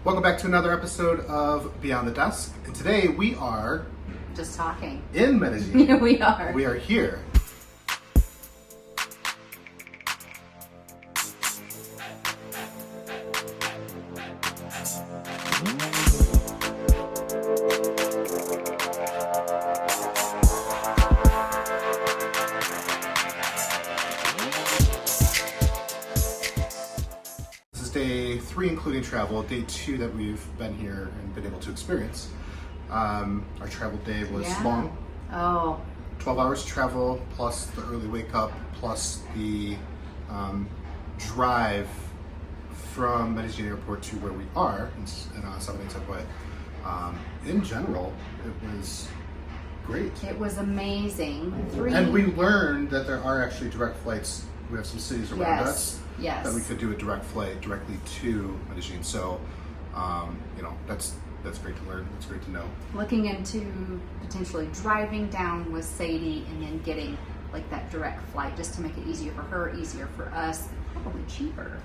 Welcome back to another episode of Beyond the Desk. And today we are just talking in Medellin. Yeah, we are. We are here. Day 3 including travel, day 2 that we've been here and been able to experience. Our travel day was long. 12 hours travel plus the early wake up plus the drive from Medellin Airport to where we are in San Benito. But in general, it was great. It was amazing. And we learned that there are actually direct flights. We have some cities around us. Yes. That we could do a direct flight directly to Medellin. So, that's great to learn. That's great to know. Looking into potentially driving down with Sadie and then getting like that direct flight just to make it easier for her, easier for us, probably cheaper.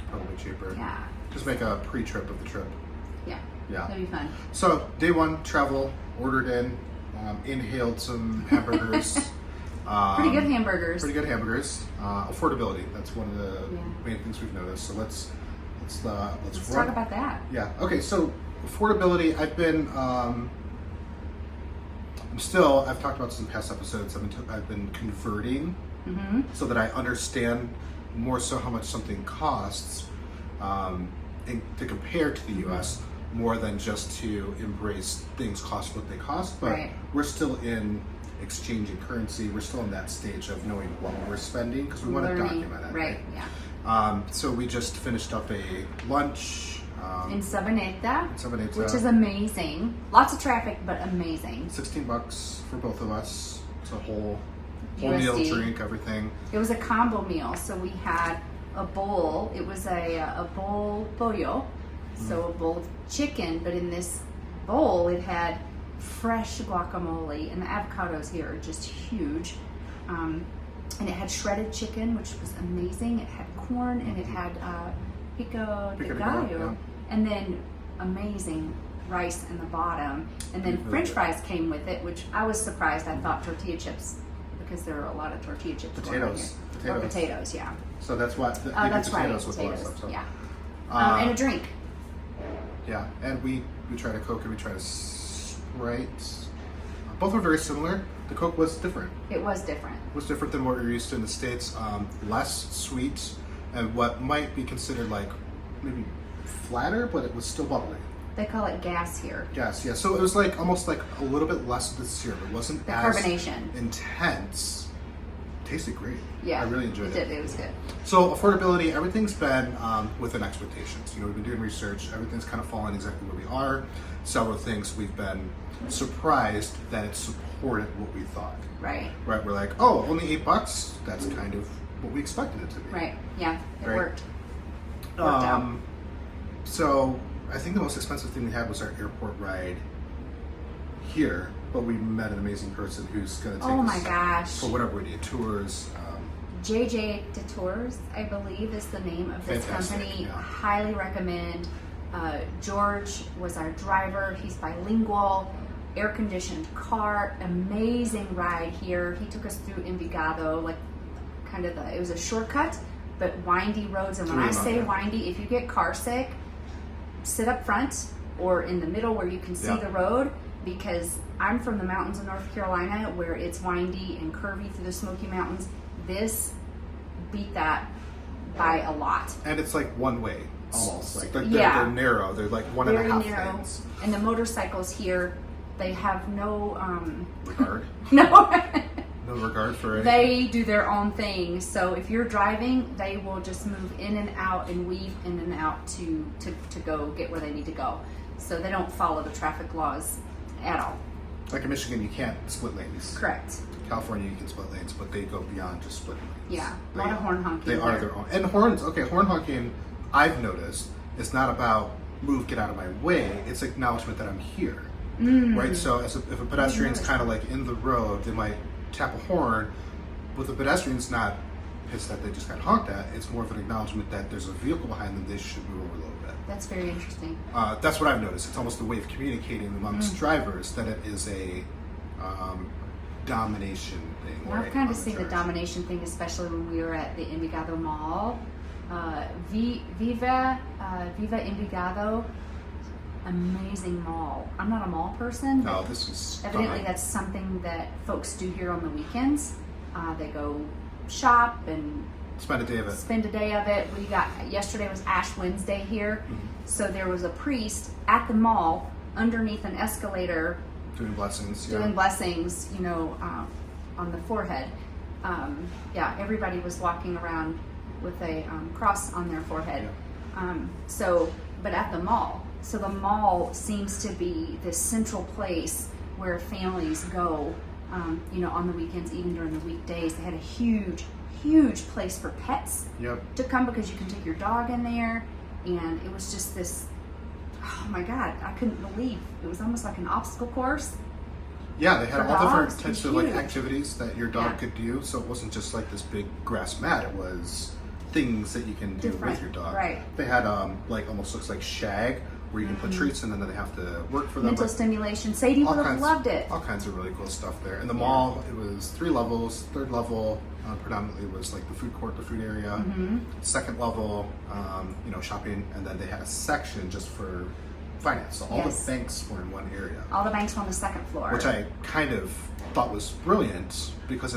Yeah. Just make a pre-trip of the trip. Yeah. Yeah. That'd be fun. So, day 1, travel, ordered in, inhaled some hamburgers. Pretty good hamburgers. Affordability. That's one of the main things we've noticed. So let's talk about that. Yeah. Okay. So affordability. I've talked about this in past episodes. I've been converting so that I understand more so how much something costs, and to compare to the U.S. more than just to embrace things cost what they cost. But we're still in exchanging currency. We're still in that stage of knowing what we're spending because we want to document it. Right. Yeah. So we just finished up a lunch in Sabaneta, which is amazing. Lots of traffic, but amazing. $16 for both of us. It's a whole USD. Meal, drink, everything. It was a combo meal, so we had a bowl. It was a bowl pollo, so a bowl of chicken, but in this bowl it had fresh guacamole, and the avocados here are just huge. And it had shredded chicken, which was amazing. It had corn, and it had pico de gallo, and then amazing rice in the bottom. And then French fries came with it, which I was surprised. I thought tortilla chips, because there are a lot of tortilla chips. Potatoes, yeah. So that's what. That's potatoes right. With Potatoes, stuff, so. yeah. And a drink. Yeah, and we tried a Coke and we tried a Sprite. Both were very similar. The Coke was different. It was different. It was different than what we're used to in the States. Less sweet, and what might be considered like maybe flatter, but it was still bubbly. They call it gas here. Gas, yeah. So it was like almost like a little bit less of the syrup. It wasn't the as carbonation intense. Tasted great. Yeah, I really enjoyed it. It was good. So affordability, everything's been within expectations. We've been doing research. Everything's kind of fallen exactly where we are. Several things we've been surprised that it supported what we thought. Right. We're like, oh, only $8. That's kind of what we expected it to be. Right. Yeah. It worked. So I think the most expensive thing we had was our airport ride here, but we met an amazing person who's going to take us for whatever we need, tours. JJ Detours, I believe, is the name of this company. Yeah. I highly recommend. George was our driver. He's bilingual, air-conditioned car, amazing ride here. He took us through Envigado, like it was a shortcut, but windy roads. And when I say windy, if you get car sick, sit up front or in the middle where you can see the road, because I'm from the mountains of North Carolina where it's windy and curvy through the Smoky Mountains. This beat that by a lot. And it's like one way, almost. They're narrow. They're like one very and a half narrow. lanes. And the motorcycles here, they have no regard. No regard for it. They do their own thing. So if you're driving, they will just move in and out and weave in and out to go get where they need to go. So they don't follow the traffic laws at all. Like in Michigan, you can't split lanes. Correct. California, you can split lanes, but they go beyond just splitting lanes. Yeah, a lot of horn honking. They are their own. And horn honking, I've noticed, is not about move, get out of my way. It's acknowledgement that I'm here. Right? So if a pedestrian's kind of like in the road, they might tap a horn, but the pedestrian's not pissed that they just got honked at. It's more of an acknowledgement that there's a vehicle behind them, they should move over a little bit. it. That's very interesting. That's what I've noticed. It's almost a way of communicating amongst drivers that it is a domination thing. Well, I've kind of seen the domination thing, especially when we were at the Envigado Mall. Viva Envigado, amazing mall. I'm not a mall person. No, this is evidently fine. That's something that folks do here on the weekends. They go shop and Spend a day of it. Spend a day of it. Yesterday was Ash Wednesday here, so there was a priest at the mall underneath an escalator Doing blessings. doing blessings, on the forehead. Everybody was walking around with a cross on their forehead. Yeah. But at the mall. So the mall seems to be this central place where families go, on the weekends, even during the weekdays. They had a huge place for pets to come because you can take your dog in there. And it was just this, oh my God, I couldn't believe. It was almost like an obstacle course. Yeah, they had For all dogs, different types of huge. activities that your dog could do. So it wasn't just like this big grass mat. It was things that you can do Different, with your dog. right. They had almost looks like shag where you can put treats in and then they have to work for them. Mental stimulation. Sadie would have loved it. All kinds of really cool stuff there. In the mall, it was 3 levels. Third level predominantly was like the food court, the food area. Second level, shopping, and then they had a section just for finance. So all the banks were in one area. All the banks were on the second floor. Which I kind of thought was brilliant because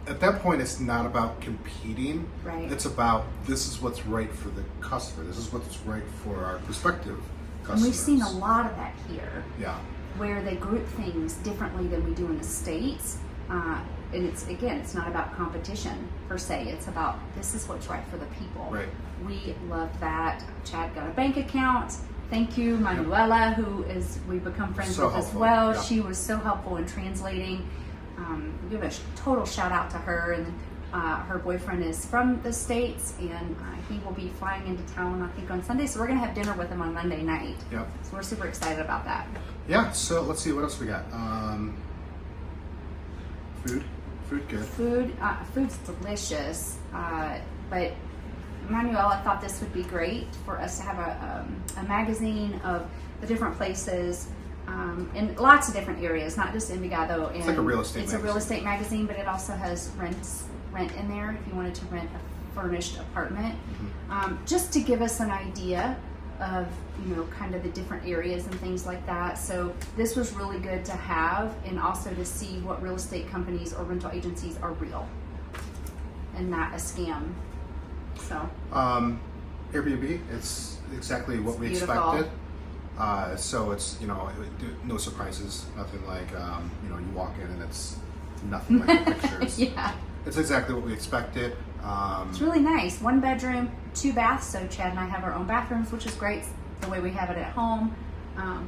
at that point it's not about competing. Right. It's about this is what's right for the customer. This is what's right for our prospective customers. And we've seen a lot of that here. Yeah. Where they group things differently than we do in the States. And it's not about competition per se. It's about this is what's right for the people. Right. We love that. Chad got a bank account. Thank you, Manuela, we've become friends So with as helpful. well. Yeah. She was so helpful in translating. Give a total shout out to her. And her boyfriend is from the States, and he will be flying into town, I think, on Sunday. So we're going to have dinner with him on Monday night. Yep. So we're super excited about that. Yeah, so let's see what else we got. Food good. Food's delicious, but Manuela thought this would be great for us to have a magazine of the different places in lots of different areas, not just Envigado. It's like a real estate It's magazine. a real estate magazine, but it also has rent in there if you wanted to rent a furnished apartment, just to give us an idea of kind of the different areas and things like that. So this was really good to have, and also to see what real estate companies or rental agencies are real and not a scam. So Airbnb, it's exactly what we beautiful. expected. So it's no surprises, nothing like you walk in and it's nothing like the pictures. Yeah, It's exactly what we expected. it's really nice. 1 bedroom, 2 baths. So Chad and I have our own bathrooms, which is great. The way we have it at home.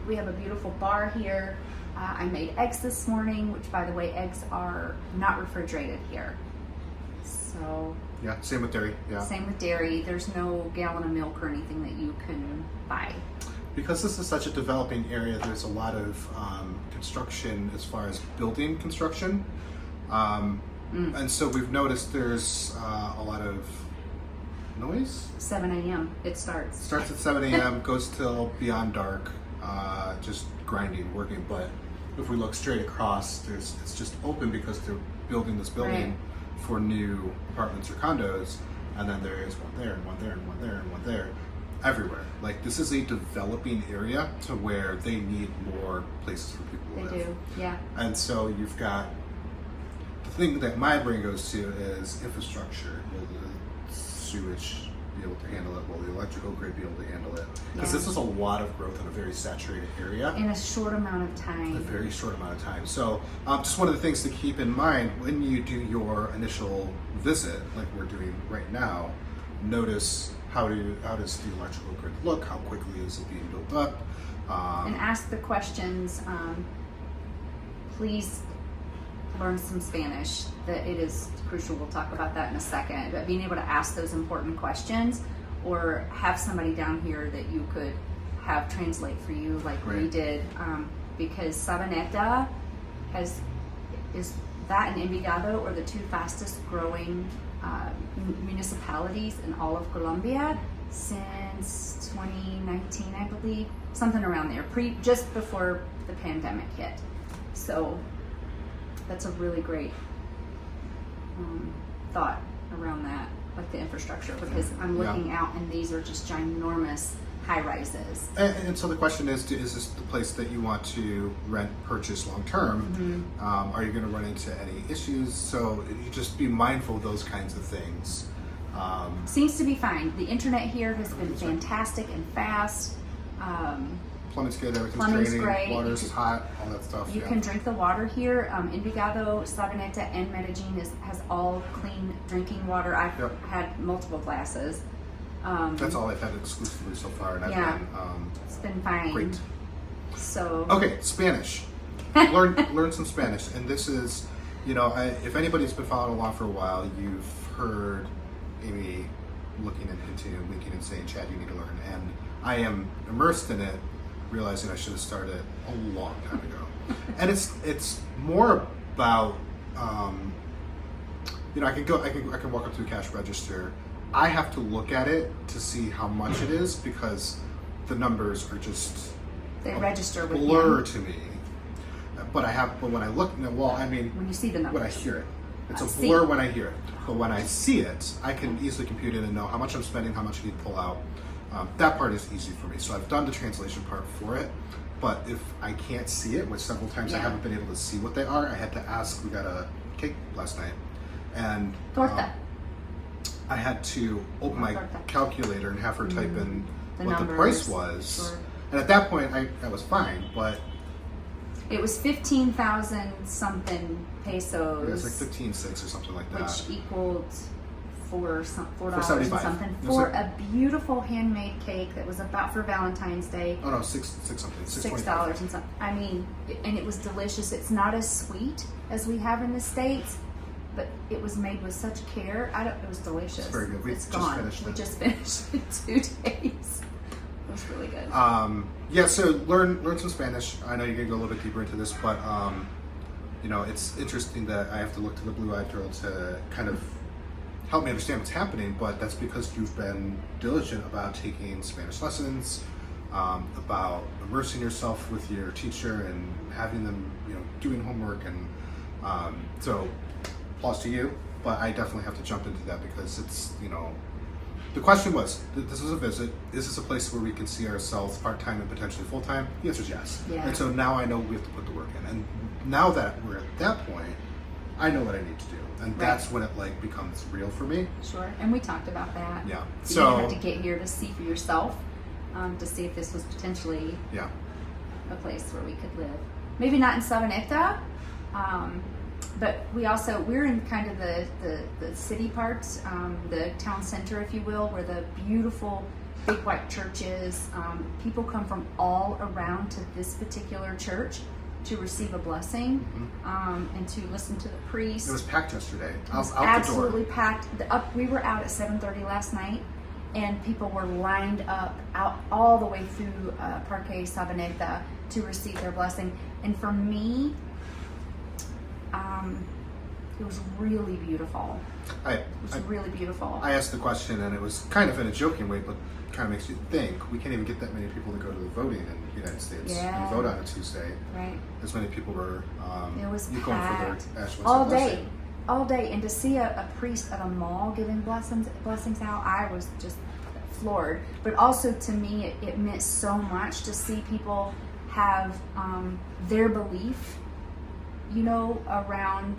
We have a beautiful bar here. I made eggs this morning, which, by the way, eggs are not refrigerated here. So Yeah, same with dairy. Yeah. same with dairy. There's no gallon of milk or anything that you can buy. Because this is such a developing area, there's a lot of construction as far as building construction. And so we've noticed there's a lot of noise. 7 a.m. it starts. Starts at 7 a.m., goes till beyond dark, just grinding, working. But if we look straight across, it's just open because they're building this building for new apartments or condos. And then there is one there and one there and one there and one there. Everywhere. Like, this is a developing area to where they need more places for people to live. They do, yeah. And so you've got, the thing that my brain goes to is infrastructure. Will the sewage be able to handle it? Will the electrical grid be able to handle it? Because this is a lot of growth in a very saturated area. In a short amount of In a time. very short amount of time. So just one of the things to keep in mind when you do your initial visit, like we're doing right now, notice how does the electrical grid look? How quickly is it being built up? And ask the questions. Please learn some Spanish. That it is crucial. We'll talk about that in a second. But being able to ask those important questions, or have somebody down here that you could have translate for you, like we did, because Sabaneta is that and Envigado are the 2 fastest growing municipalities in all of Colombia. Sin since 2019, I believe, something around there, just before the pandemic hit. So that's a really great thought around that, like the infrastructure, because I'm looking out and these are just ginormous high rises. And so the question is this the place that you want to purchase long term? Are you going to run into any issues? So you just be mindful of those kinds of things. Seems to be fine. The internet here has been fantastic and fast. Plumbing's good, everything's Plumbing's draining, great. Water's hot, all that stuff. You can drink the water here. Envigado, Sabaneta, and Medellin has all clean drinking water. I've had multiple glasses. That's all I've had exclusively so far, and I've been it's been fine. Great. So okay, Spanish. learn some Spanish, and this is, if anybody's been following along for a while, you've heard Amy looking into winking and saying, "Chad, you need to learn," and I am immersed in it, realizing I should have started a long time ago. And it's more about I can walk up to a cash register. I have to look at it to see how much it is, because the numbers are just they register with blur to me. But when I look, when you see the numbers, when I hear it, it's a blur when I hear it. But when I see it, I can easily compute it and know how much I'm spending, how much I need to pull out. That part is easy for me. So I've done the translation part for it. But if I can't see it, which several times I haven't been able to see what they are, I had to ask. We got a cake last night, and torta. I had to open my calculator and have her type in what the price was. Sure. And at that point, I was fine, but it was 15,000 something pesos. It was like 15.6 or something like that, which equaled $4 and 75. something for a beautiful handmade cake that was about for Valentine's Day. Oh no, six something, $6 and something. I mean, and it was delicious. It's not as sweet as we have in the States, but it was made with such care. It was delicious. It's very good. It's gone. We just finished it in 2 days. It was really good. So learn some Spanish. I know you're gonna go a little bit deeper into this, but it's interesting that I have to look to the blue-eyed girl to kind of help me understand what's happening. But that's because you've been diligent about taking Spanish lessons, about immersing yourself with your teacher and having them, doing homework, and so applause to you. But I definitely have to jump into that because it's, the question was, this is a visit. Is this a place where we can see ourselves part-time and potentially full-time? The answer is yes. Yeah. And so now I know we have to put the work in. And now that we're at that point, I know what I need to do. And that's when it becomes real for me. Sure. And we talked about that. Yeah. So you had to get here to see for yourself, to see if this was potentially a place where we could live. Maybe not in Sabaneta, but we're in kind of the city parts, the town center, if you will, where the beautiful big white church is. People come from all around to this particular church to receive a blessing, and to listen to the priest. It was packed yesterday. It was absolutely packed. We were out at 7:30 last night, and people were lined up out all the way through Parque Sabaneta to receive their blessing. And for me, it was really beautiful. It was really beautiful. I asked the question, and it was kind of in a joking way, but kind of makes you think. We can't even get that many people to go to the voting in the United States. Yeah. We vote on a Tuesday. Right. As many people were it was going packed for their Ash all blessing. day. All day. And to see a priest at a mall giving blessings out, I was just floored. But also to me, it meant so much to see people have their belief, around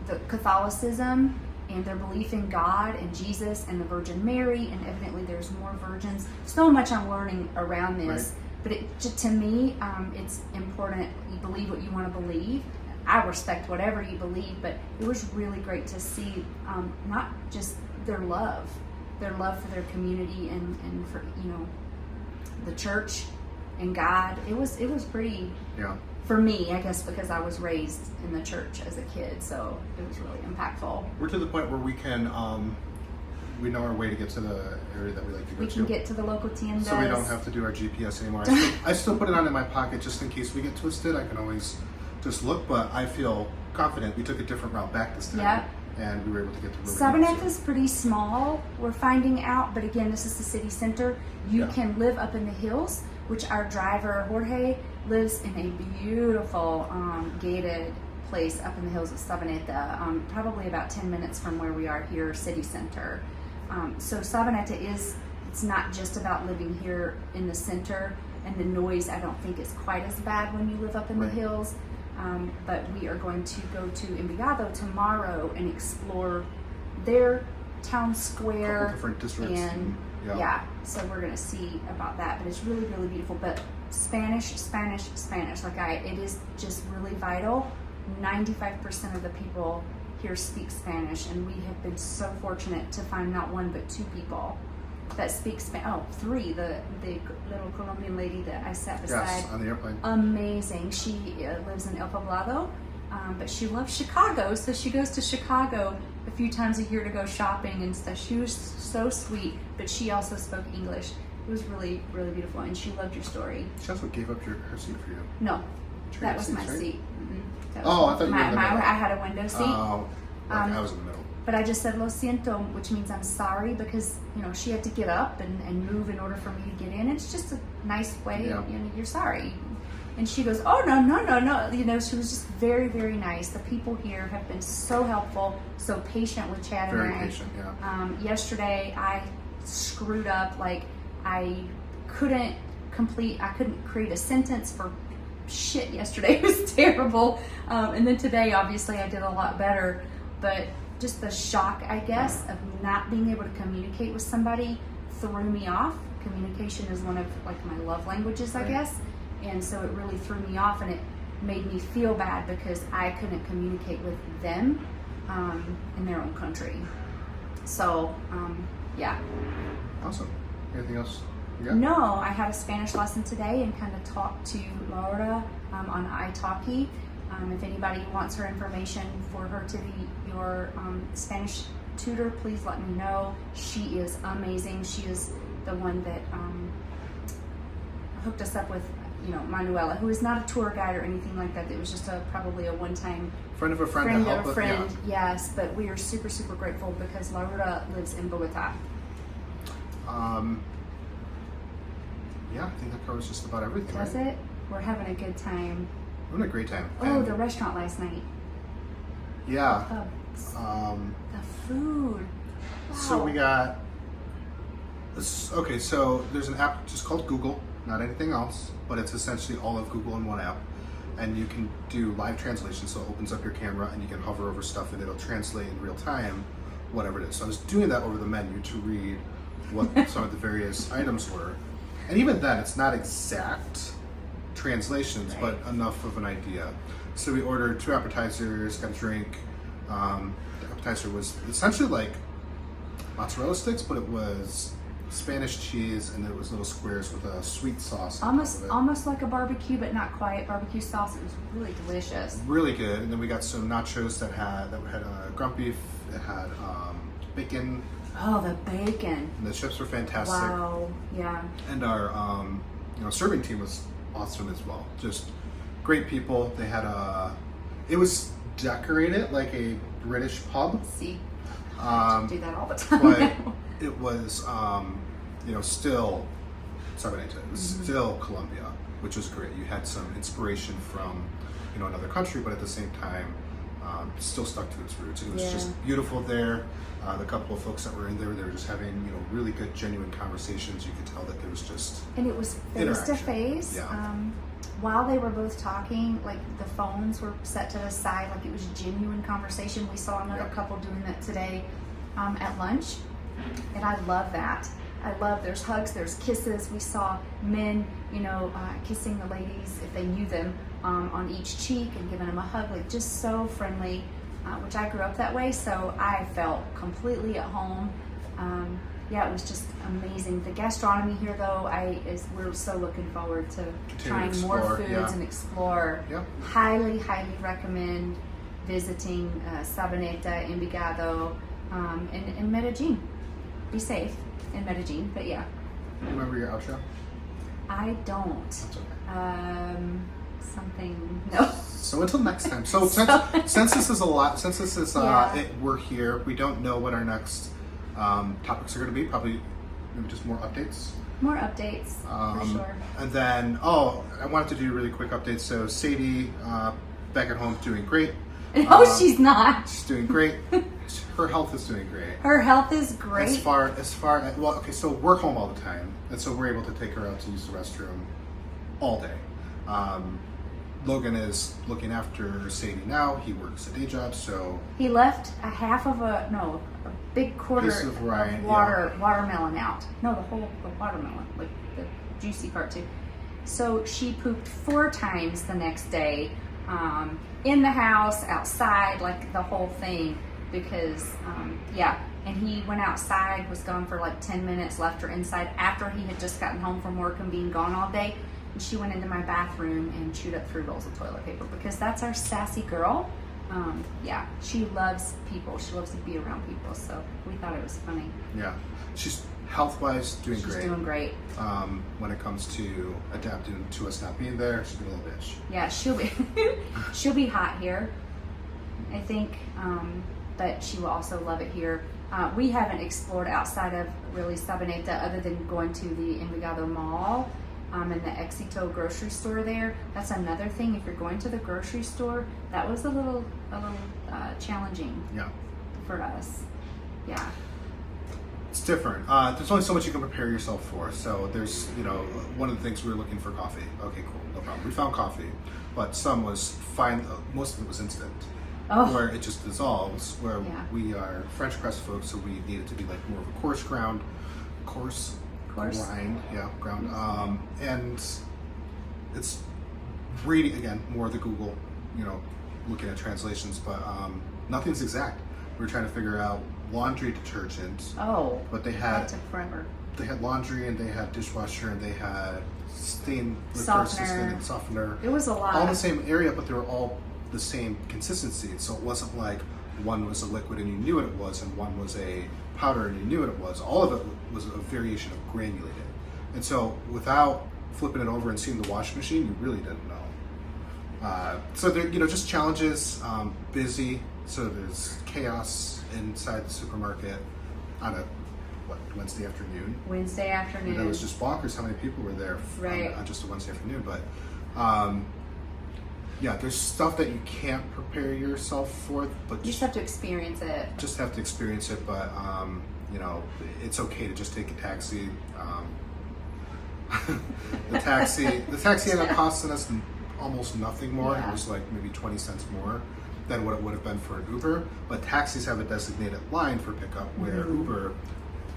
the Catholicism and their belief in God and Jesus and the Virgin Mary, and evidently there's more virgins. So much I'm learning around this, but to me, it's important. You believe what you want to believe. I respect whatever you believe, but it was really great to see not just their love for their community and for the church and God. It was pretty. Yeah. For me, I guess because I was raised in the church as a kid, so it was really impactful. We're to the point where we can, we know our way to get to the area that we like to go to. We can get to the local tiendas. So we don't have to do our GPS anymore. I still put it on in my pocket just in case we get twisted. I can always just look, but I feel confident. We took a different route back this time. Yeah. and we were able to get to Sabaneta is pretty small, we're finding out, but again, this is the city center. You can live up in the hills, which our driver, Jorge, lives in a beautiful gated place up in the hills of Sabaneta, probably about 10 minutes from where we are here, city center. So Sabaneta it's not just about living here in the center, and the noise I don't think is quite as bad when you live up in the hills. But we are going to go to Envigado tomorrow and explore their town square. Different districts. And so we're going to see about that. But it's really, really beautiful. But Spanish. It is just really vital. 95% of the people here speak Spanish, and we have been so fortunate to find not one but two people that speak Spanish. Oh, three. The little Colombian lady that I sat beside. Yes, on the airplane. Amazing. She lives in El Poblado, but she loves Chicago, so she goes to Chicago a few times a year to go shopping and stuff. She was so sweet, but she also spoke English. It was really, really beautiful, and she loved your story. She also gave up her seat for you. No, that was my seats, right? seat. I thought you were in the middle. I had a window seat. Oh, I was in the middle. But I just said lo siento, which means I'm sorry, because she had to get up and move in order for me to get in. It's just a nice way, you're sorry. And she goes, oh, no. She was just very, very nice. The people here have been so helpful, so patient with Chad and I. Very patient, yeah. Yesterday, I screwed up. Like, I couldn't create a sentence for shit yesterday. It was terrible. And then today, obviously, I did a lot better. But just the shock, I guess, of not being able to communicate with somebody threw me off. Communication is one of my love languages, I guess. And so it really threw me off, and it made me feel bad because I couldn't communicate with them in their own country. So, yeah. Awesome. Anything else you got? No, I had a Spanish lesson today and kind of talked to Laura on italki. If anybody wants her information for her to be your Spanish tutor, please let me know. She is amazing. She is the one that hooked us up with, Manuela, who is not a tour guide or anything like that. It was just probably a one-time friend of a friend to help with, yes. But we are super, super grateful because Laura lives in Bogota. Yeah, I think that covers just about everything. Does it? We're having a good time. We're having a great time. Oh, the restaurant last night. Yeah. The food. Wow. So we got. Okay, so there's an app just called Google, not anything else, but it's essentially all of Google in one app, and you can do live translation. So it opens up your camera and you can hover over stuff and it'll translate in real time, whatever it is. So I was doing that over the menu to read what some of the various items were, and even then, it's not exact translations, but enough of an idea. So we ordered 2 appetizers, got a drink. The appetizer was essentially like mozzarella sticks, but it was Spanish cheese, and there was little squares with a sweet sauce. Almost like a barbecue, but not quite. Barbecue sauce. It was really delicious. Really good. And then we got some nachos that had ground beef. It had bacon. Oh, the bacon. And the chips were fantastic. Wow. Yeah. And our serving team was awesome as well. Just great people. They had it was decorated like a British pub. See, I do that all the time. But it was, still Sabaneta. It was still Colombia, which was great. You had some inspiration from, another country, but at the same time, still stuck to its roots. It was just beautiful there. The couple of folks that were in there, they were just having, really good, genuine conversations. You could tell that there was just and it was face to face. While they were both talking, like the phones were set to the side, like it was genuine conversation. We saw another couple doing that today at lunch, and I love that. There's hugs, there's kisses. We saw men, kissing the ladies if they knew them on each cheek and giving them a hug, like just so friendly, which I grew up that way, so I felt completely at home. It was just amazing. The gastronomy here, though, we're so looking forward to trying more foods and explore. Yeah. Highly, highly recommend visiting Sabaneta, Envigado, and Medellin. Be safe in Medellin, but yeah. Remember your outro? I don't. That's okay. something. No. So until next time. So since this is a lot, since this is we're here, we don't know what our next topics are going to be. Probably maybe just more updates. More updates, for sure. And then, I wanted to do a really quick update. So Sadie, back at home, doing great. No, she's not. She's doing great. Her health is doing great. Her health is great. As far as well, okay. So we're home all the time, and so we're able to take her out to use the restroom all day. Logan is looking after Sadie now. He works a day job, so he left a big quarter of watermelon out. No, the watermelon, like the juicy part too. So she pooped 4 times the next day, in the house, outside, like the whole thing, because and he went outside, was gone for like 10 minutes, left her inside after he had just gotten home from work and being gone all day. And she went into my bathroom and chewed up 3 rolls of toilet paper, because that's our sassy girl. She loves people. She loves to be around people. So we thought it was funny. Yeah, she's health-wise doing great. She's doing great. When it comes to adapting to us not being there, she's a little bitch. Yeah, she'll be hot here, I think. But she will also love it here. We haven't explored outside of really Sabaneta other than going to the Envigado Mall. And the Éxito grocery store there. That's another thing. If you're going to the grocery store, that was a little challenging. Yeah. For us. Yeah. It's different. There's only so much you can prepare yourself for. So there's, one of the things we were looking for coffee. Okay, cool, no problem. We found coffee, but some was fine. Most of it was instant, where it just dissolves. Where we are French press folks, so we need it to be like more of a coarse grind. And it's reading again more of the Google, looking at translations, but nothing's exact. We were trying to figure out laundry detergent. But they had that took forever. They had laundry and they had dishwasher and they had stain softener. It was a lot. All in the same area, but they were all the same consistency. So it wasn't like one was a liquid and you knew what it was, and one was a powder and you knew what it was. All of it was a variation of granulated. And so without flipping it over and seeing the washing machine, you really didn't know. So there, just challenges, busy. So there's chaos inside the supermarket on a Wednesday afternoon. Wednesday afternoon. It was just bonkers how many people were there on just a Wednesday afternoon. But there's stuff that you can't prepare yourself for, but you just have to experience it. Just have to experience it, but it's okay to just take a taxi. The taxi ended up costing us almost nothing more. Yeah. It was like maybe 20 cents more than what it would have been for an Uber. But taxis have a designated line for pickup, where Uber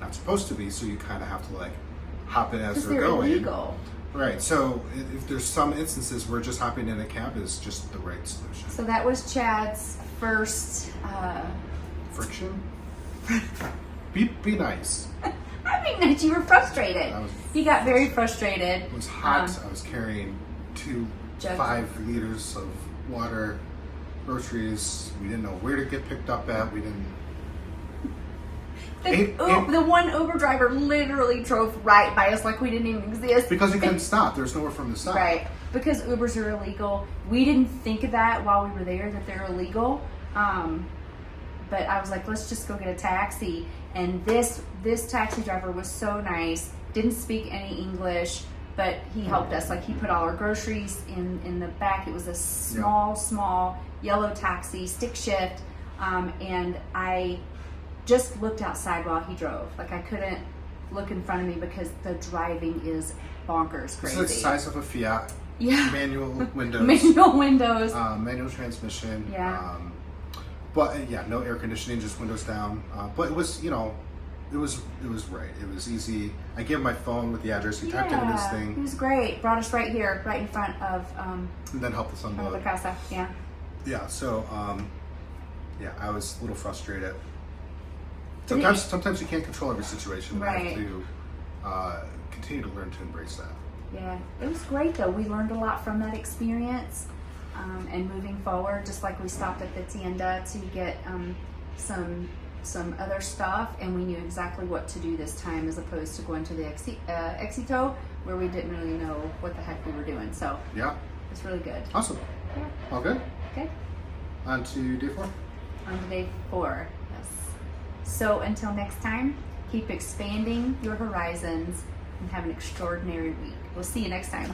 not supposed to be. So you kind of have to like hop in as they're going. Illegal. Right. So if there's some instances where just hopping in a cab is just the right solution. So that was Chad's first friction. Be nice. I mean, you were frustrated. He got very frustrated. It was hot. I was carrying 5 liters of water, groceries. We didn't know where to get picked up at. We didn't. The one Uber driver literally drove right by us like we didn't even exist. Because he couldn't stop. There's nowhere for him to stop. Right. Because Ubers are illegal. We didn't think of that while we were there, that they're illegal. But I was like, let's just go get a taxi. And this taxi driver was so nice. Didn't speak any English, but he helped us. Like, he put all our groceries in the back. It was a small yellow taxi, stick shift. And I just looked outside while he drove. Like, I couldn't look in front of me because the driving is bonkers crazy. It's the size of a Fiat. Yeah. Manual windows. Manual transmission. Yeah. But no air conditioning, just windows down. But it was, it was right. It was easy. I gave him my phone with the address. He typed it in his thing. He was great. Brought us right here, right in front of. And then helped us unload. The casa. Yeah. Yeah. So, I was a little frustrated. Sometimes you can't control every situation. Right. I have to continue to learn to embrace that. Yeah, it was great though. We learned a lot from that experience, and moving forward, just like we stopped at the tienda to get some other stuff, and we knew exactly what to do this time, as opposed to going to the Éxito, where we didn't really know what the heck we were doing. So yeah, It's really good. Awesome. Yeah. All good? Okay. On to day 4. On to day 4. Yes. So until next time, keep expanding your horizons and have an extraordinary week. We'll see you next time.